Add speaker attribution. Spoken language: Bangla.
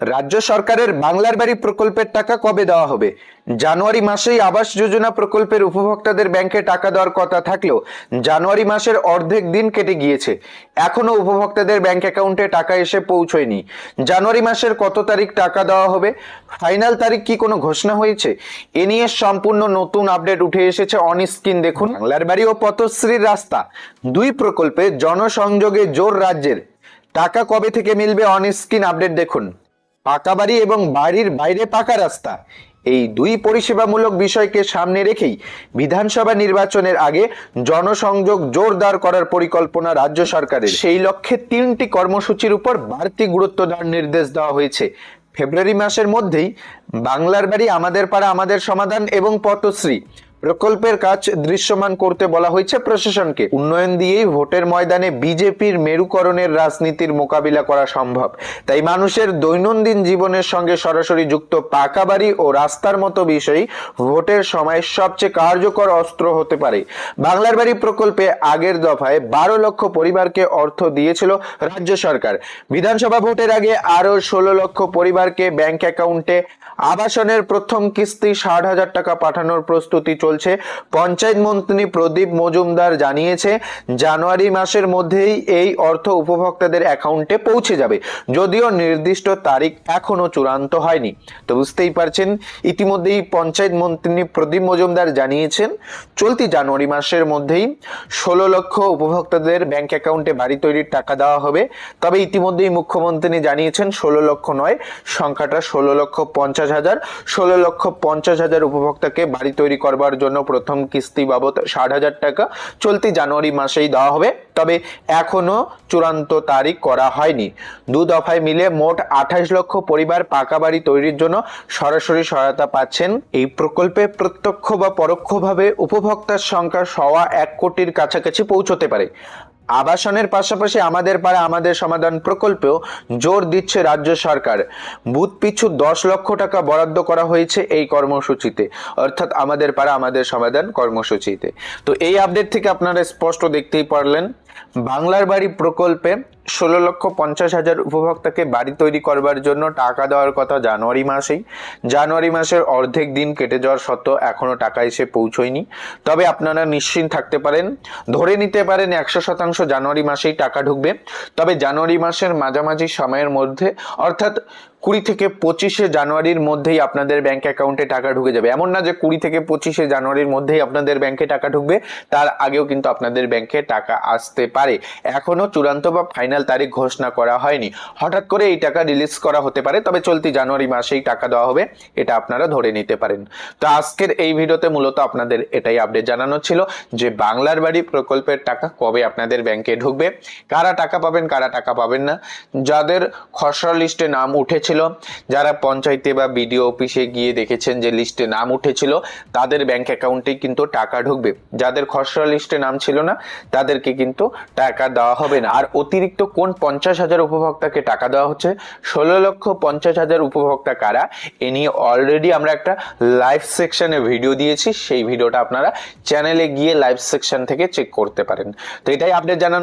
Speaker 1: রাজ্য সরকারের বাংলার বাড়ি প্রকল্পের টাকা কবে দেওয়া হবে? জানুয়ারি মাসেই আবাস যোজনা প্রকল্পের উপভোক্তাদের ব্যাংকে টাকা দেওয়ার কথা থাকলেও জানুয়ারি মাসের অর্ধেক দিন কেটে গিয়েছে, এখনো উপভোক্তাদের ব্যাংক অ্যাকাউন্টে টাকা এসে পৌঁছয়নি। জানুয়ারি মাসের কত তারিখ টাকা দেওয়া হবে, ফাইনাল তারিখ কি কোনো ঘোষণা হয়েছে? এ নিয়ে সম্পূর্ণ নতুন আপডেট উঠে এসেছে অন স্ক্রিন দেখুন। বাংলার বাড়ি ও পথশ্রীর রাস্তা দুই প্রকল্পে জনসংযোগে জোর রাজ্যের। টাকা কবে থেকে মিলবে অন স্ক্রিন আপডেট দেখুন। পাকা বাড়ি এবং বাড়ির বাইরে পাকা রাস্তা, এই দুই পরিষেবামূলক বিষয়কে সামনে রেখেই বিধানসভা নির্বাচনের আগে জনসংযোগ জোরদার করার পরিকল্পনা রাজ্য সরকারের। সেই লক্ষ্যে 3টি কর্মসূচির উপর বাড়তি গুরুত্ব দেওয়ার নির্দেশ দেওয়া হয়েছে। ফেব্রুয়ারি মাসের মধ্যেই বাংলার বাড়ি, আমাদের পাড়া আমাদের সমাধান এবং পথশ্রী প্রকল্পের কাজ দৃশ্যমান করতে বলা হয়েছে প্রশাসনকে। উন্নয়ন দিয়েই ভোটের ময়দানে বিজেপির মেরুকরণের রাজনীতির মোকাবিলা করা সম্ভব। তাই মানুষের দৈনন্দিন জীবনের সঙ্গে সরাসরি যুক্ত পাকা বাড়ি ও রাস্তার মতো বিষয় ভোটের সময় সবচেয়ে কার্যকর অস্ত্র হতে পারে। বাংলার বাড়ি প্রকল্পে আগের দফায় 12 লক্ষ পরিবারকে অর্থ দিয়েছিল রাজ্য সরকার। বিধানসভা ভোটের আগে আরো 16 লক্ষ পরিবারকে ব্যাংক অ্যাকাউন্টে আবাসনের প্রথম কিস্তি 60,000 টাকা পাঠানোর প্রস্তুতি চলছে। পঞ্চায়েত মন্ত্রী প্রদীপ মজুমদার জানিয়েছে, জানুয়ারি মাসের মধ্যেই এই অর্থ উপভোক্তাদের অ্যাকাউন্টে পৌঁছে যাবে, যদিও নির্দিষ্ট তারিখ এখনো চূড়ান্ত হয়নি। তো বুঝতেই পারছেন, ইতিমধ্যেই পঞ্চায়েত মন্ত্রী প্রদীপ মজুমদার জানিয়েছেন চলতি জানুয়ারি মাসের মধ্যেই 16 লক্ষ উপভোক্তাদের ব্যাংক অ্যাকাউন্টে বাড়ি তৈরির টাকা দেওয়া হবে। তবে ইতিমধ্যেই মুখ্যমন্ত্রী জানিয়েছেন 16 লক্ষ নয়, সংখ্যাটা 16,50,000। 16,50,000 উপভোক্তাকে বাড়ি তৈরি করবার জন্য প্রথম কিস্তি বাবদ 60,000 টাকা চলতি জানুয়ারি মাসেই দেওয়া হবে। তবে এখনো চূড়ান্ত তারিখ করা হয়নি। দু দফায় মিলে মোট 28 লক্ষ পরিবার পাকা বাড়ি তৈরির জন্য সরাসরি সহায়তা পাচ্ছেন। এই প্রকল্পে প্রত্যক্ষ বা পরোক্ষভাবে উপভোক্তার সংখ্যা 1.25 কোটির কাছাকাছি পৌঁছতে পারে। আবাসনের পাশাপাশি আমাদের পাড়া আমাদের সমাধান প্রকল্পেও জোর দিচ্ছে রাজ্য সরকার। বুথ পিছু 10 লক্ষ টাকা বরাদ্দ করা হয়েছে এই কর্মসূচিতে, অর্থাৎ আমাদের পাড়া আমাদের সমাধান কর্মসূচিতে। তো এই আপডেট থেকে আপনারা স্পষ্ট দেখতেই পারলেন, বাংলার বাড়ি প্রকল্পে 16,50,000 উপভোক্তাকে বাড়ি তৈরি করবার জন্য টাকা দেওয়ার কথা জানুয়ারি মাসেই। জানুয়ারি মাসের অর্ধেক দিন কেটে যাওয়ার সত্ত্বেও এখনো টাকা এসে পৌঁছয়নি। তবে আপনারা নিশ্চিন্ত থাকতে পারেন, ধরে নিতে পারেন 100% জানুয়ারি মাসেই টাকা ঢুকবে। তবে জানুয়ারি মাসের মাঝামাঝি সময়ের মধ্যে, অর্থাৎ 20 থেকে 25শে জানুয়ারির মধ্যেই আপনাদের ব্যাংক অ্যাকাউন্টে টাকা ঢুকে যাবে। এমন না যে 20 থেকে 25শে জানুয়ারির মধ্যেই আপনাদের ব্যাংকে টাকা ঢুকবে, তার আগেও কিন্তু আপনাদের ব্যাংকে টাকা আসতে পারে। এখনো চূড়ান্ত বা ফাইনাল তারিখ ঘোষণা করা হয়নি। হঠাৎ করে এই টাকা রিলিজ করা হতে পারে, তবে চলতি জানুয়ারি মাসেই টাকা দেওয়া হবে, এটা আপনারা ধরে নিতে পারেন। তো আজকের এই ভিডিওতে মূলত আপনাদের এটাই আপডেট জানানো ছিল যে বাংলার বাড়ি প্রকল্পের টাকা কবে আপনাদের ব্যাংকে ঢুকবে, কারা টাকা পাবেন কারা টাকা পাবেন না। যাদের খসড়া লিস্টে নাম উঠেছে, যারা পঞ্চায়েতে বা বিডিও অফিসে গিয়ে দেখেছেন যে লিস্টে নাম উঠেছিল, তাদের ব্যাংক অ্যাকাউন্টেই কিন্তু টাকা ঢুকবে। যাদের খসড়া লিস্টে নাম ছিল না, তাদেরকে কিন্তু টাকা দেওয়া হবে না। আর অতিরিক্ত কোন 50,000 উপভোক্তাকে টাকা দেওয়া হচ্ছে, 16,50,000 উপভোক্তা কারা, এ নিয়ে অলরেডি আমরা একটা লাইভ সেকশনে ভিডিও দিয়েছি। সেই ভিডিওটা আপনারা চ্যানেলে গিয়ে লাইভ সেকশন থেকে চেক করতে পারেন। তো এটাই আপডেট জানানো।